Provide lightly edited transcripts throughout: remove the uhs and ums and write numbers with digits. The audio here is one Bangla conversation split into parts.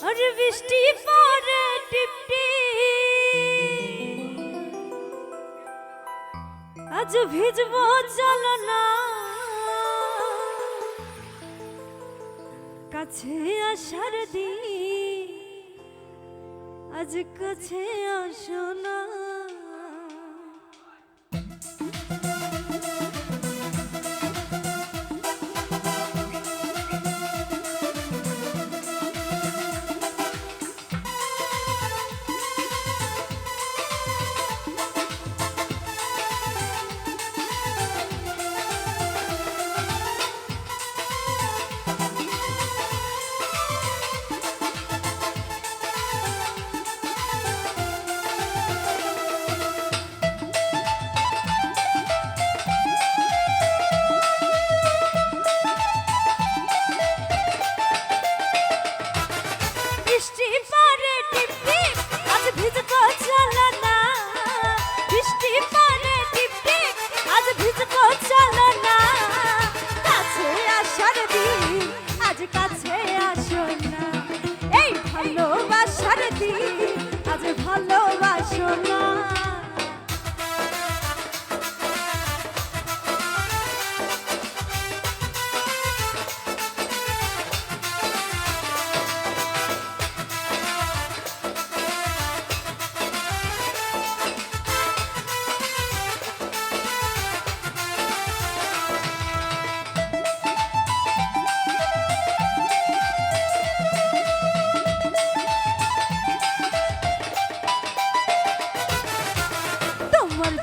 আর বৃষ্টি পড়ে টিপটি আজ ভিজবো চলো না কাছে আসার দিন আজ কাছে আসো না ভালোবাসো না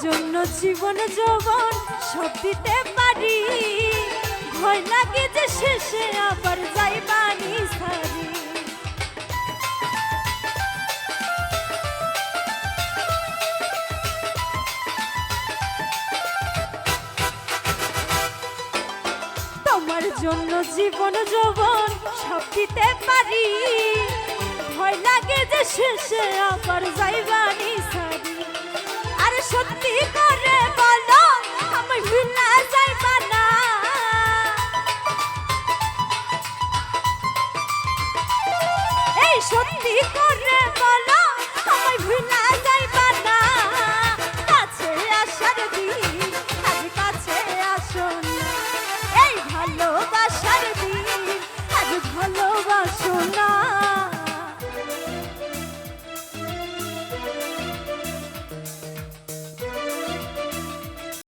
জন্য জীবন যৌবন সব দিতে পারি ভয় লাগে যে শেষে আবার যাইবানি সারি তোমার জন্য জীবন যৌবন সব দিতে পারি ভয় লাগে যে শেষে আবার যাইবানি সারি সত্যি করে বলো আমি ভুলে যাইবা না